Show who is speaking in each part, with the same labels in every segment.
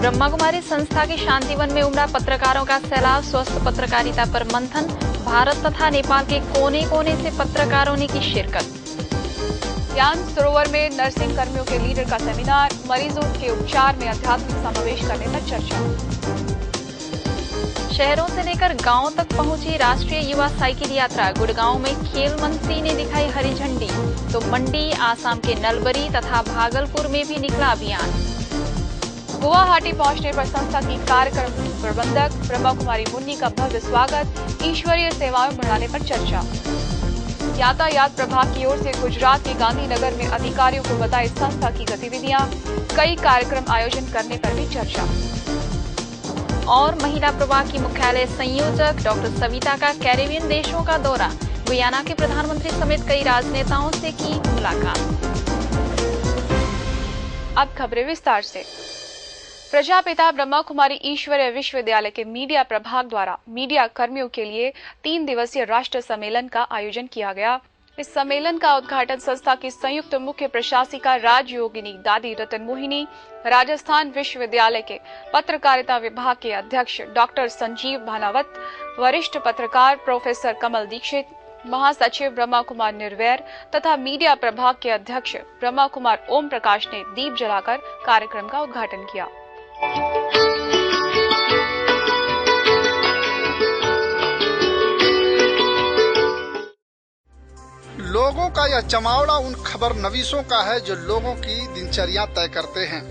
Speaker 1: ब्रह्मा कुमारी संस्था के शांतिवन में उमड़ा पत्रकारों का सैलाब, स्वस्थ पत्रकारिता पर मंथन। भारत तथा नेपाल के कोने कोने से पत्रकारों ने की शिरकत।
Speaker 2: ज्ञान सरोवर में नर्सिंग कर्मियों के लीडर का सेमिनार, मरीजों के उपचार में आध्यात्मिक समावेश करने पर चर्चा।
Speaker 1: शहरों से लेकर गांवों तक पहुंची राष्ट्रीय युवा साइकिल यात्रा। गुड़गांव में खेल मंत्री ने दिखाई हरी झंडी, तो मंडी, आसाम के नलबरी तथा भागलपुर में भी निकला अभियान।
Speaker 2: गुवाहाटी पहुंचने पर संस्था की कार्यक्रम प्रबंधक ब्रह्मा कुमारी मुन्नी का भव्य स्वागत, ईश्वरीय सेवाएं बढ़ाने पर चर्चा। यातायात प्रभाग की ओर से गुजरात के गांधीनगर में अधिकारियों को बताई संस्था की गतिविधियां, कई कार्यक्रम आयोजन करने पर भी चर्चा। और महिला प्रभाग की मुख्यालय संयोजक डॉक्टर सविता का कैरेबियन देशों का दौरा, गुयाना के प्रधानमंत्री समेत कई राजनेताओं से की मुलाकात। अब खबरें विस्तार से। प्रजापिता ब्रह्मा कुमारी ईश्वरीय विश्वविद्यालय के मीडिया प्रभाग द्वारा मीडिया कर्मियों के लिए 3 दिवसीय राष्ट्रीय सम्मेलन का आयोजन किया गया। इस सम्मेलन का उद्घाटन संस्था की संयुक्त मुख्य प्रशासिका राजयोगिनी दादी रतन मोहिनी, राजस्थान विश्वविद्यालय के पत्रकारिता विभाग के अध्यक्ष डॉक्टर संजीव भानावत, वरिष्ठ पत्रकार प्रोफेसर कमल दीक्षित, महासचिव ब्रह्मा कुमार निर्वैर तथा मीडिया प्रभाग के अध्यक्ष ब्रह्मा कुमार ओम प्रकाश ने दीप जलाकर कार्यक्रम का उद्घाटन किया।
Speaker 3: लोगों का यह जमावड़ा उन खबर नवीसों का है जो लोगों की दिनचर्या तय करते हैं।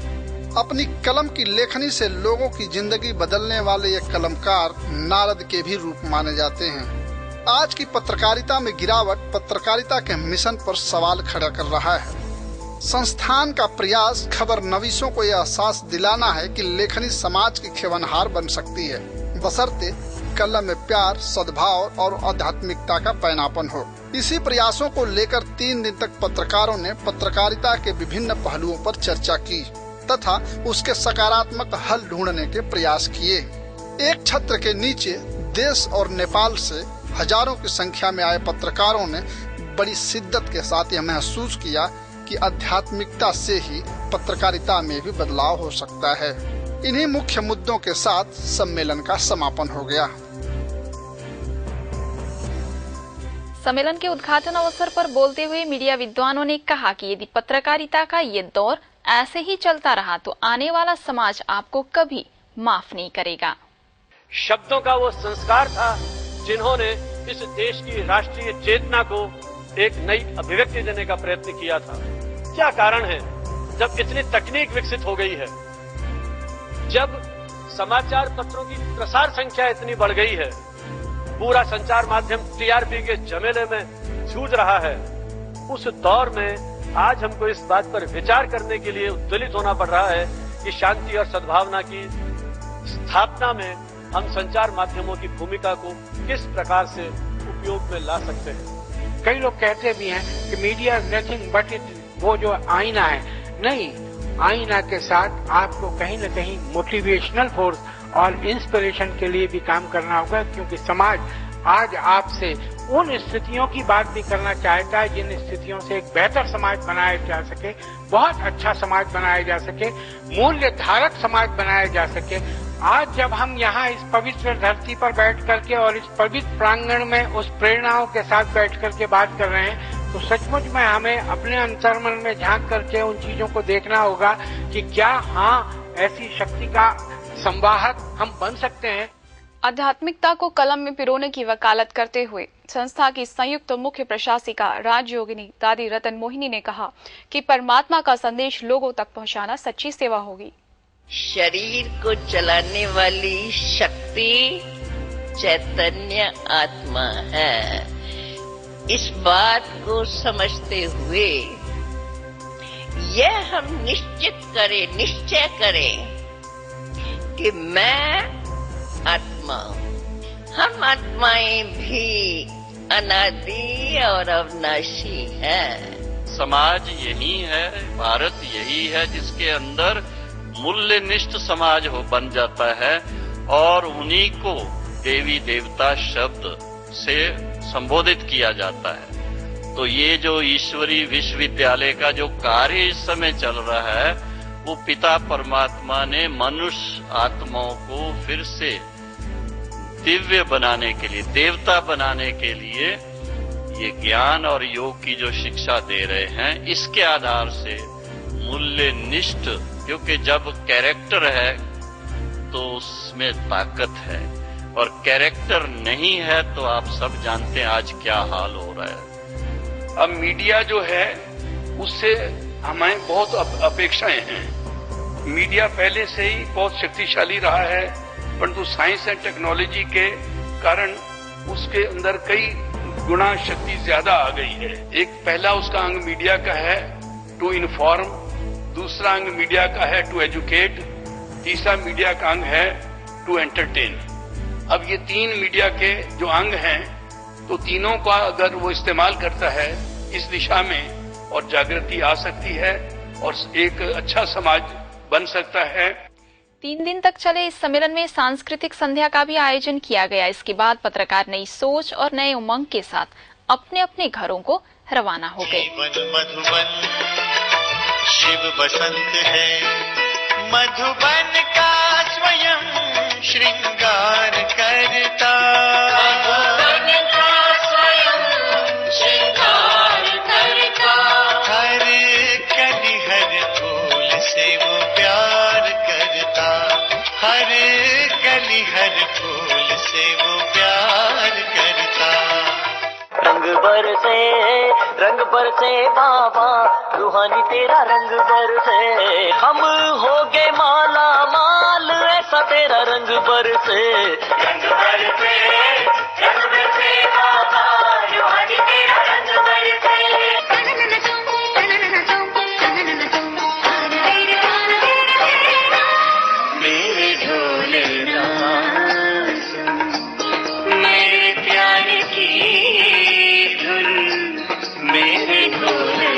Speaker 3: अपनी कलम की लेखनी से लोगों की जिंदगी बदलने वाले ये कलमकार नारद के भी रूप माने जाते हैं। आज की पत्रकारिता में गिरावट पत्रकारिता के मिशन पर सवाल खड़ा कर रहा है। संस्थान का प्रयास खबर नवीसों को यह एहसास दिलाना है कि लेखनी समाज की खेवनहार बन सकती है, बशर्ते कलम में प्यार, सद्भाव और आध्यात्मिकता का पैनापन हो। इसी प्रयासों को लेकर 3 दिन तक पत्रकारों ने पत्रकारिता के विभिन्न पहलुओं पर चर्चा की तथा उसके सकारात्मक हल ढूंढने के प्रयास किए। एक छत्र के नीचे देश और नेपाल से हजारों की संख्या में आए पत्रकारों ने बड़ी शिद्दत के साथ यह महसूस किया कि आध्यात्मिकता से ही पत्रकारिता में भी बदलाव हो सकता है। इन्हीं मुख्य मुद्दों के साथ सम्मेलन का समापन हो गया।
Speaker 1: सम्मेलन के उद्घाटन अवसर पर बोलते हुए मीडिया विद्वानों ने कहा कि यदि पत्रकारिता का ये दौर ऐसे ही चलता रहा तो आने वाला समाज आपको कभी माफ नहीं करेगा।
Speaker 4: शब्दों का वो संस्कार था जिन्होंने इस देश की राष्ट्रीय चेतना को एक नई अभिव्यक्ति देने का प्रयत्न किया था। क्या कारण है जब इतनी तकनीक विकसित हो गई है, जब समाचार पत्रों की प्रसार संख्या इतनी बढ़ गई है, पूरा संचार माध्यम टीआरपी के झमेले में जूझ रहा है, उस दौर में आज हमको इस बात पर विचार करने के लिए उद्वेलित होना पड़ रहा है कि शांति और सद्भावना की स्थापना में हम संचार माध्यमों की भूमिका को किस प्रकार से उपयोग में ला सकते हैं।
Speaker 5: कई लोग कहते भी हैं कि मीडिया नथिंग बट इट, वो जो आईना है, नहीं, आईना के साथ आपको कहीं न कहीं मोटिवेशनल फोर्स और इंस्पिरेशन के लिए भी काम करना होगा, क्योंकि समाज आज आपसे उन स्थितियों की बात भी करना चाहता है जिन स्थितियों से एक बेहतर समाज बनाया जा सके, बहुत अच्छा समाज बनाया जा सके, मूल्य धारक समाज बनाया जा सके। आज जब हम यहाँ इस पवित्र धरती पर बैठ करके और इस पवित्र प्रांगण में उस प्रेरणाओं के साथ बैठ करके बात कर रहे हैं, तो सचमुच में हमें अपने अंतर्मन में झांक करके उन चीजों को देखना होगा कि क्या ऐसी शक्ति का संवाहक हम बन सकते हैं।
Speaker 2: आध्यात्मिकता को कलम में पिरोने की वकालत करते हुए संस्था की संयुक्त मुख्य प्रशासिका राजयोगिनी दादी रतन मोहिनी ने कहा कि परमात्मा का संदेश लोगों तक पहुंचाना सच्ची सेवा होगी।
Speaker 6: शरीर को चलाने वाली शक्ति चैतन्य आत्मा है। इस बात को समझते हुए यह हम निश्चय करें कि मैं आत्मा हूँ। हम आत्माएं भी अनादि और अविनाशी हैं।
Speaker 7: समाज यही है, भारत यही है जिसके अंदर मूल्यनिष्ठ समाज बन जाता है और उन्हीं को देवी देवता शब्द से संबोधित किया जाता है। तो ये जो ईश्वरी विश्वविद्यालय का जो कार्य इस समय चल रहा है, वो पिता परमात्मा ने मनुष्य आत्माओं को फिर से दिव्य बनाने के लिए, देवता बनाने के लिए ये ज्ञान और योग की जो शिक्षा दे रहे हैं, इसके आधार से मूल्यनिष्ठ, क्योंकि जब कैरेक्टर है तो उसमें ताकत है, और कैरेक्टर नहीं है तो आप सब जानते हैं आज क्या हाल हो रहा है।
Speaker 8: अब मीडिया जो है उससे हमें बहुत अपेक्षाएं हैं। मीडिया पहले से ही बहुत शक्तिशाली रहा है, परंतु साइंस एंड टेक्नोलॉजी के कारण उसके अंदर कई गुना शक्ति ज्यादा आ गई है। एक पहला उसका अंग मीडिया का है टू इन्फॉर्म, दूसरा अंग मीडिया का है टू एजुकेट, तीसरा मीडिया का अंग है टू एंटरटेन। अब ये तीन मीडिया के जो अंग हैं, तो तीनों का अगर वो इस्तेमाल करता है इस दिशा में, और जागृति आ सकती है और एक अच्छा समाज बन सकता है।
Speaker 1: 3 दिन तक चले इस सम्मेलन में सांस्कृतिक संध्या का भी आयोजन किया गया। इसके बाद पत्रकार नई सोच और नए उमंग के साथ अपने अपने घरों को रवाना हो गए।
Speaker 9: मधुबन शिव बसंत है, मधुबन का स्वयं श्रृंगार करता, मधुबन का स्वयं श्रृंगार करता, हर कली हर फूल से वो प्यार करता, हर कली हर फूल से वो प्यार करता। रंग बरसे बाबा रूहानी तेरा रंग बरसे, हम हो गए माला माल ऐसा तेरा रंग बरसे। रंग बरसे बाबा रूहानी तेरा रंग बरसे। मेरे ढोले मेरे प्यार की धुन, मेरे ढोले।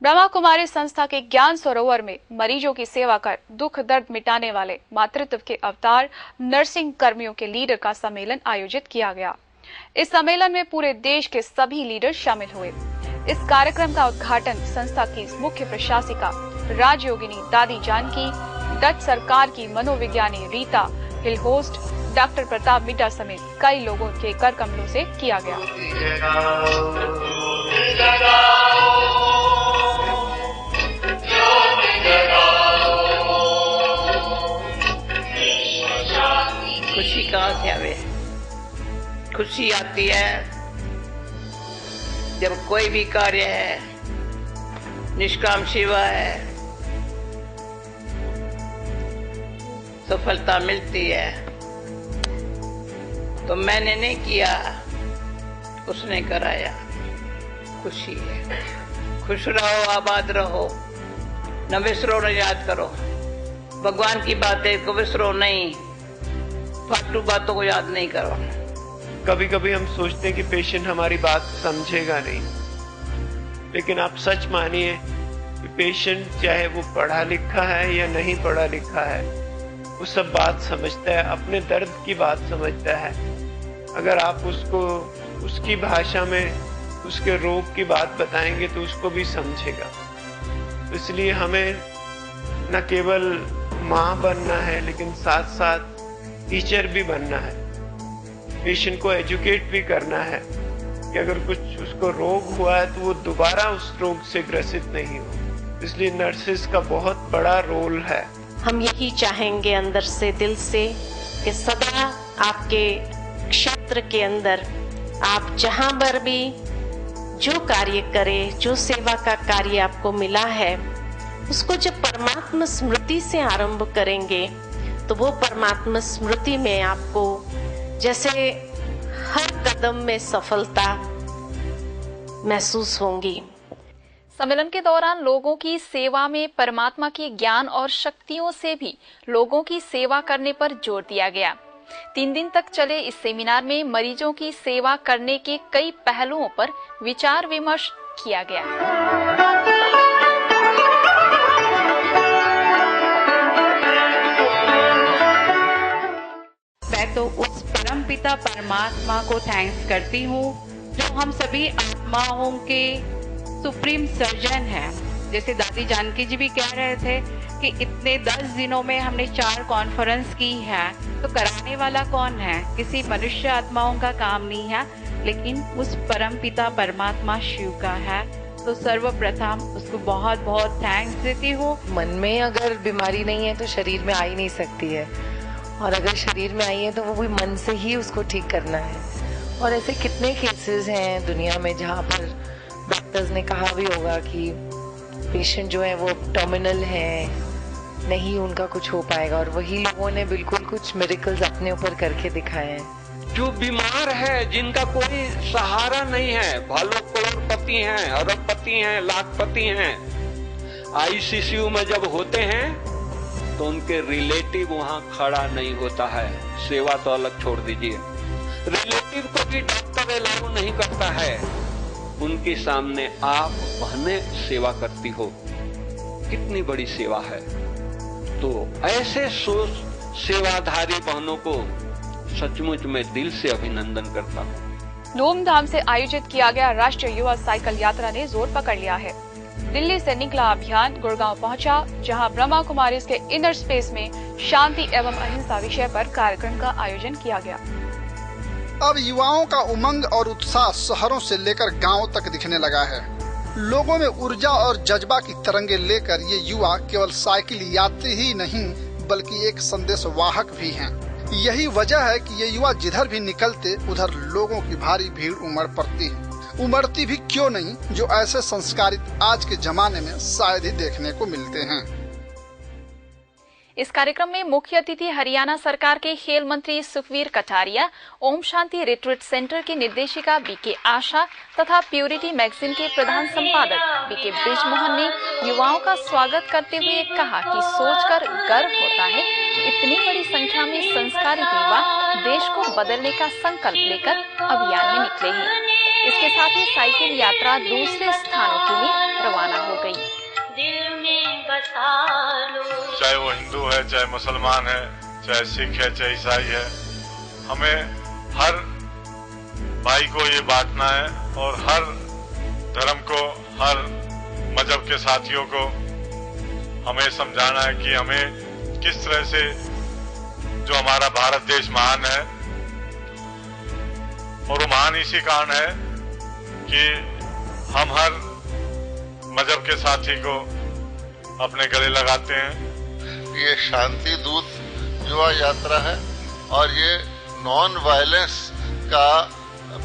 Speaker 2: ब्रह्मा कुमारी संस्था के ज्ञान सरोवर में मरीजों की सेवा कर दुख दर्द मिटाने वाले मातृत्व के अवतार नर्सिंग कर्मियों के लीडर का सम्मेलन आयोजित किया गया। इस सम्मेलन में पूरे देश के सभी लीडर शामिल हुए। इस कार्यक्रम का उद्घाटन संस्था की मुख्य प्रशासिका राजयोगिनी दादी जानकी, डच सरकार की मनोविज्ञानी रीता हिलहोस्ट, डॉक्टर प्रताप मिड्डा समेत कई लोगों के कर कमलों से किया गया।
Speaker 6: खुशी कहाँ से आवे? खुशी आती है जब कोई भी कार्य है, निष्काम सेवा है, सफलता मिलती है। तो मैंने नहीं किया, उसने कराया, खुशी है। खुश रहो, आबाद रहो, न विसरो न याद करो। भगवान की बातें को विसरो नहीं, फालतू बातों को याद नहीं करो।
Speaker 10: कभी कभी हम सोचते हैं कि पेशेंट हमारी बात समझेगा नहीं, लेकिन आप सच मानिए कि पेशेंट चाहे वो पढ़ा लिखा है या नहीं पढ़ा लिखा है, वो सब बात समझता है, अपने दर्द की बात समझता है। अगर आप उसको उसकी भाषा में उसके रोग की बात बताएंगे तो उसको भी समझेगा। इसलिए हमें न केवल माँ बनना है, लेकिन साथ साथ टीचर भी बनना है। पेशेंट को एजुकेट भी करना है कि अगर कुछ उसको रोग हुआ है तो वो दोबारा उस रोग से ग्रसित नहीं हो। इसलिए नर्सेस का बहुत बड़ा रोल है।
Speaker 11: हम यही चाहेंगे अंदर से, दिल से, कि सदा आपके क्षेत्र के अंदर आप जहां पर भी जो कार्य करें, जो सेवा का कार्य आपको मिला है, उसको जब परमात्मा स्मृति से आरंभ करेंगे तो वो परमात्मा स्मृति में आपको जैसे हर कदम में सफलता महसूस होंगी।
Speaker 1: सम्मेलन के दौरान लोगों की सेवा में परमात्मा के ज्ञान और शक्तियों से भी लोगों की सेवा करने पर जोर दिया गया। 3 दिन तक चले इस सेमिनार में मरीजों की सेवा करने के कई पहलुओं पर विचार विमर्श किया गया।
Speaker 12: तो उस परम परमपिता परमात्मा को थैंक्स करती हूँ, जो हम सभी आत्माओं के सुप्रीम सर्जन हैं। जैसे दादी जानकी जी भी कह रहे थे कि इतने 10 दिनों में हमने 4 कॉन्फ्रेंस की है, तो कराने वाला कौन है? किसी मनुष्य आत्माओं का काम नहीं है, लेकिन उस परमपिता परमात्मा शिव का है। तो सर्वप्रथम उसको बहुत बहुत थैंक्स देती हूँ।
Speaker 13: मन में अगर बीमारी नहीं है तो शरीर में आ ही नहीं सकती है, और अगर शरीर में आई है तो वो भी मन से ही उसको ठीक करना है। और ऐसे कितने केसेस हैं दुनिया में जहाँ पर डॉक्टर्स ने कहा भी होगा कि पेशेंट जो है वो टर्मिनल है, नहीं उनका कुछ हो पाएगा, और वही लोगों ने बिल्कुल कुछ मिरेकल्स अपने ऊपर करके दिखाए हैं।
Speaker 8: जो बीमार है, जिनका कोई सहारा नहीं है, भालो करोड़पति हैं, अरबपति हैं, लाखपति हैं, आईसीयू में जब होते हैं तो उनके रिलेटिव वहां खड़ा नहीं होता है। सेवा तो अलग छोड़ दीजिए, रिलेटिव को भी डॉक्टर अलाउ नहीं करता है। उनके सामने आप बहनें सेवा करती हो, कितनी बड़ी सेवा है। तो ऐसे सेवाधारी बहनों को सचमुच में दिल से अभिनंदन करता हूँ।
Speaker 2: धूमधाम से आयोजित किया गया राष्ट्रीय युवा साइकिल यात्रा ने जोर पकड़ लिया है। दिल्ली से निकला अभियान गुड़गांव पहुंचा, जहां ब्रह्मा कुमारीज के इनर स्पेस में शांति एवं अहिंसा विषय पर कार्यक्रम का आयोजन किया गया।
Speaker 3: अब युवाओं का उमंग और उत्साह शहरों से लेकर गांवों तक दिखने लगा है। लोगों में ऊर्जा और जज्बा की तरंगे लेकर ये युवा केवल साइकिल यात्री ही नहीं बल्कि एक संदेश वाहक भी हैं। यही वजह है कि ये युवा जिधर भी निकलते उधर लोगों की भारी भीड़ उमड़ पड़ती है। उमड़ती भी क्यों नहीं, जो ऐसे संस्कारित आज के जमाने में शायद ही देखने को मिलते हैं।
Speaker 1: इस कार्यक्रम में मुख्य अतिथि हरियाणा सरकार के खेल मंत्री सुखवीर कटारिया, ओम शांति रिट्रीट सेंटर की निर्देशिका बीके आशा तथा प्यूरिटी मैगजीन के प्रधान संपादक बीके ब्रिजमोहन ने युवाओं का स्वागत करते हुए कहा कि सोचकर गर्व होता है कि इतनी बड़ी संख्या में संस्कारित युवा देश को बदलने का संकल्प लेकर अभियान में निकले हैं। इसके साथ ही साइकिल यात्रा दूसरे स्थानों के लिए रवाना हो गई।
Speaker 14: चाहे वो हिंदू है, चाहे मुसलमान है, चाहे सिख है, चाहे ईसाई है, हमें हर भाई को ये बांटना है और हर धर्म को, हर मजहब के साथियों को हमें समझाना है कि हमें किस तरह से जो हमारा भारत देश महान है, और वो महान इसी कारण है कि हम हर मजहब के साथी को अपने गले लगाते हैं।
Speaker 15: ये शांति दूत युवा यात्रा है और ये नॉन वायलेंस का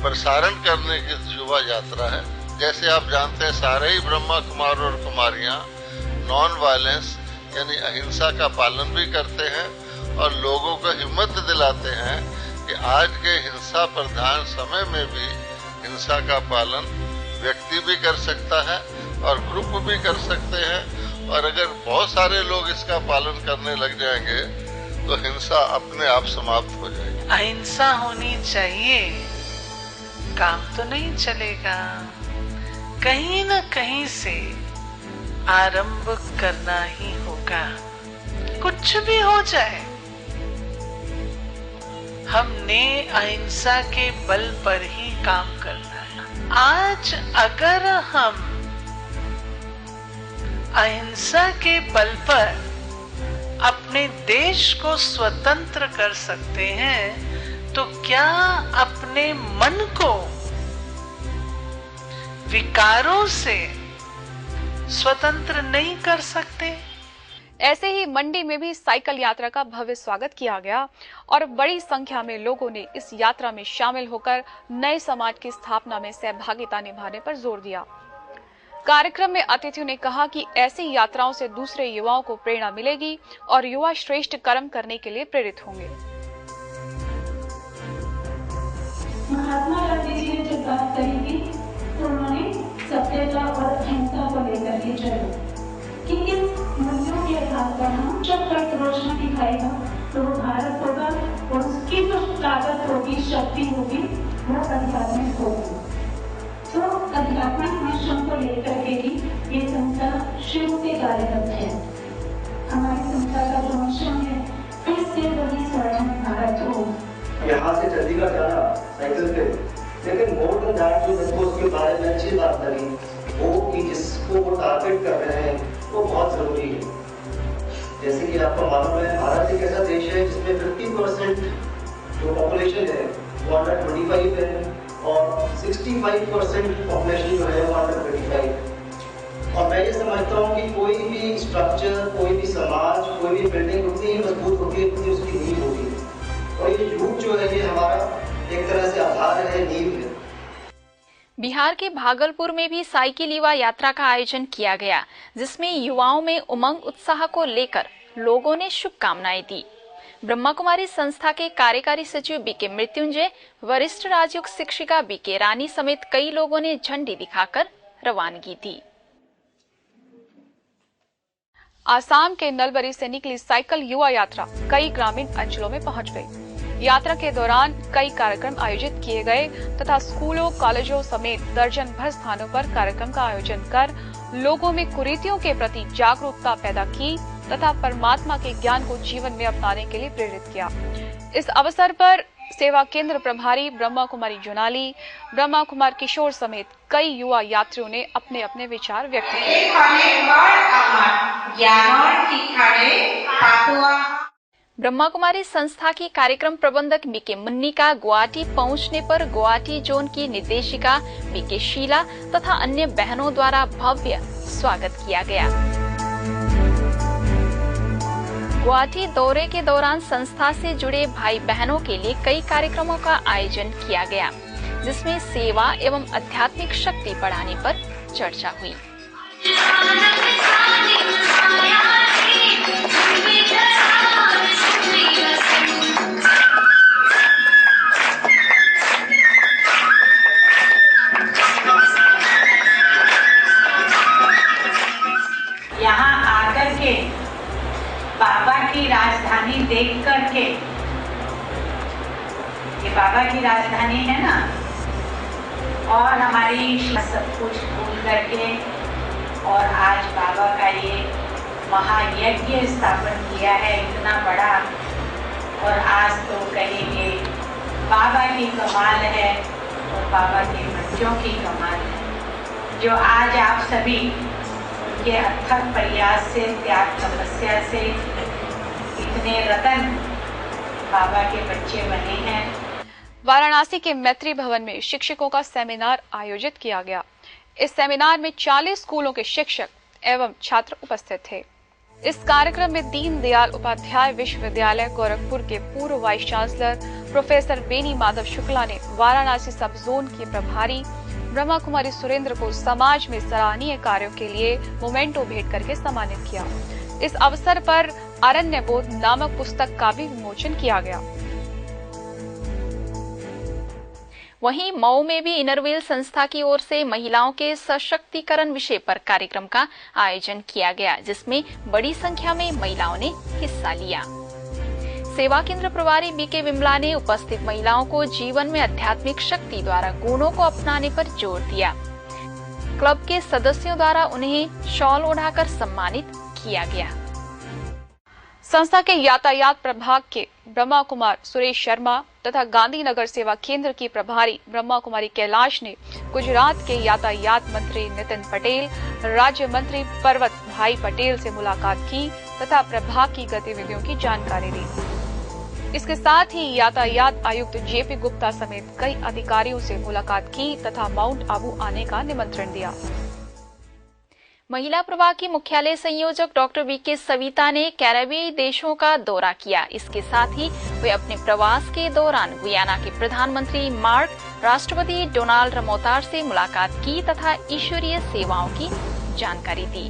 Speaker 15: प्रसारण करने की युवा यात्रा है। जैसे आप जानते हैं सारे ही ब्रह्मा कुमार और कुमारियां नॉन वायलेंस यानी अहिंसा का पालन भी करते हैं और लोगों को हिम्मत दिलाते हैं कि आज के हिंसा प्रधान समय में भी हिंसा का पालन व्यक्ति भी कर सकता है और ग्रुप भी कर सकते हैं, और अगर बहुत सारे लोग इसका पालन करने लग जाएंगे तो हिंसा अपने आप समाप्त हो जाएगी।
Speaker 16: अहिंसा होनी चाहिए, काम तो नहीं चलेगा, कहीं न कहीं से आरंभ करना ही होगा। कुछ भी हो जाए, हमने अहिंसा के बल पर ही काम करना है। आज अगर हम अहिंसा के बल पर अपने देश को स्वतंत्र कर सकते हैं, तो क्या अपने मन को विकारों से स्वतंत्र नहीं कर सकते?
Speaker 2: ऐसे ही मंडी में भी साइकिल यात्रा का भव्य स्वागत किया गया और बड़ी संख्या में लोगों ने इस यात्रा में शामिल होकर नए समाज की स्थापना में सहभागिता निभाने पर जोर दिया। कार्यक्रम में अतिथियों ने कहा कि ऐसी यात्राओं से दूसरे युवाओं को प्रेरणा मिलेगी और युवा श्रेष्ठ कर्म करने के लिए प्रेरित होंगे।
Speaker 17: महात्मा गांधी जी ने जब बात करी थी तो उन्होंने सत्यता और अहिंसा को लेकर के चले कि इन मूल्यों के आधार पर हम जब तक रोशनी दिखाएगा तो वो भारत होगा और उसकी जो ताकत होगी, शक्ति होगी, वो आध्यात्मिक होगी। तो आध्यात्मिक मिशन को लेकर के ही ये संस्था शुरू से कार्यरत है। हमारी संस्था का जो मिशन है, फिर से वही स्वर्ण भारत हो।
Speaker 18: ये यहाँ से चंडीगढ़ जाना साइकिल पे, लेकिन मोर देन दैट जो मेरे को उसके बारे में अच्छी बात लगी वो कि जिसको वो टारगेट कर रहे हैं वो बहुत जरूरी है। जैसे कि आपको मालूम है भारत एक ऐसा देश है जिसमें 50% जो पॉपुलेशन है वो अंडर 25 है और 65% पॉपुलेशन जो है वो अंडर 25। और मैं ये समझता हूँ कि कोई भी स्ट्रक्चर, कोई भी समाज, कोई भी बिल्डिंग उतनी ही मजबूत होती है जितनी उसकी नींव होती है। और ये यूथ जो है ये हमारा एक तरह से आधार है, नींव है।
Speaker 1: बिहार के भागलपुर में भी साइकिल युवा यात्रा का आयोजन किया गया, जिसमें युवाओं में उमंग उत्साह को लेकर लोगों ने शुभकामनाएं दी। ब्रह्मा कुमारी संस्था के कार्यकारी सचिव बीके मृत्युंजय, वरिष्ठ राजयोग शिक्षिका बीके रानी समेत कई लोगों ने झंडी दिखाकर रवानगी दी।
Speaker 2: आसाम के नलबरी से निकली साइकिल युवा यात्रा कई ग्रामीण अंचलों में पहुंच गई। यात्रा के दौरान कई कार्यक्रम आयोजित किए गए तथा स्कूलों, कॉलेजों समेत दर्जन भर स्थानों पर कार्यक्रम का आयोजन कर लोगों में कुरीतियों के प्रति जागरूकता पैदा की तथा परमात्मा के ज्ञान को जीवन में अपनाने के लिए प्रेरित किया। इस अवसर पर सेवा केंद्र प्रभारी ब्रह्मा कुमारी जुनाली, ब्रह्मा कुमार किशोर समेत कई युवा यात्रियों ने अपने अपने विचार व्यक्त किए।
Speaker 1: ब्रह्मा कुमारी संस्था की कार्यक्रम प्रबंधक बीके मुन्नी का गुवाहाटी पहुंचने पर गुवाहाटी जोन की निर्देशिका बीके शीला तथा अन्य बहनों द्वारा भव्य स्वागत किया गया। गुवाहाटी दौरे के दौरान संस्था से जुड़े भाई बहनों के लिए कई कार्यक्रमों का आयोजन किया गया, जिसमें सेवा एवं आध्यात्मिक शक्ति बढ़ाने पर चर्चा हुई।
Speaker 19: यहाँ आकर के बाबा की राजधानी देख करके, ये बाबा की राजधानी है ना, और हमारी सब कुछ भूल करके और आज बाबा का ये महायज्ञ स्थापन किया है इतना बड़ा, और आज तो कहेंगे बाबा की कमाल है और बाबा के बच्चों की कमाल है, जो आज आप सभी उनके अथक प्रयास से, त्याग तपस्या से इतने रतन बाबा के बच्चे बने हैं।
Speaker 2: वाराणसी के मैत्री भवन में शिक्षकों का सेमिनार आयोजित किया गया। इस सेमिनार में 40 स्कूलों के शिक्षक एवं छात्र उपस्थित थे। इस कार्यक्रम में दीनदयाल उपाध्याय विश्वविद्यालय गोरखपुर के पूर्व vice chancellor professor Beni Madhav Shukla ने वाराणसी सब जोन के प्रभारी ब्रह्मा कुमारी सुरेंद्र को समाज में सराहनीय कार्यों के लिए मोमेंटो भेंट करके सम्मानित किया। इस अवसर पर अरण्य बोध नामक पुस्तक का भी विमोचन किया गया।
Speaker 1: वहीं मऊ में भी इनरव्हील संस्था की ओर से महिलाओं के सशक्तिकरण विषय पर कार्यक्रम का आयोजन किया गया, जिसमें बड़ी संख्या में महिलाओं ने हिस्सा लिया। सेवा केंद्र प्रभारी बीके विमला ने उपस्थित महिलाओं को जीवन में आध्यात्मिक शक्ति द्वारा गुणों को अपनाने पर जोर दिया। क्लब के सदस्यों द्वारा उन्हें शॉल ओढ़ाकर सम्मानित किया गया।
Speaker 2: संस्था के यातायात प्रभाग के ब्रह्मा कुमार सुरेश शर्मा तथा गांधीनगर सेवा केंद्र की प्रभारी ब्रह्मा कुमारी कैलाश ने गुजरात के यातायात मंत्री नितिन पटेल, राज्य मंत्री पर्वत भाई पटेल से मुलाकात की तथा प्रभाग की गतिविधियों की जानकारी दी। इसके साथ ही यातायात आयुक्त जेपी गुप्ता समेत कई अधिकारियों से मुलाकात की तथा माउंट आबू आने का निमंत्रण दिया।
Speaker 1: महिला प्रभाग की मुख्यालय संयोजक डॉक्टर बीके सविता ने कैरेबियाई देशों का दौरा किया। इसके साथ ही वे अपने प्रवास के दौरान गुयाना के प्रधानमंत्री मार्क, राष्ट्रपति डोनाल्ड रमोतार से मुलाकात की तथा ईश्वरीय सेवाओं की जानकारी दी।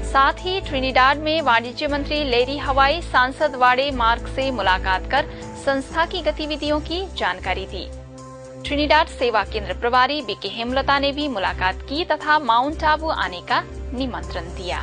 Speaker 1: साथ ही ट्रिनिडाड में वाणिज्य मंत्री लेरी हवाई, सांसद वाड़े मार्क से मुलाकात कर संस्था की गतिविधियों की जानकारी दी। ट्रिनिडाड सेवा केंद्र प्रभारी बीके हेमलता ने भी मुलाकात की तथा माउंट आबू आने का निमंत्रण दिया।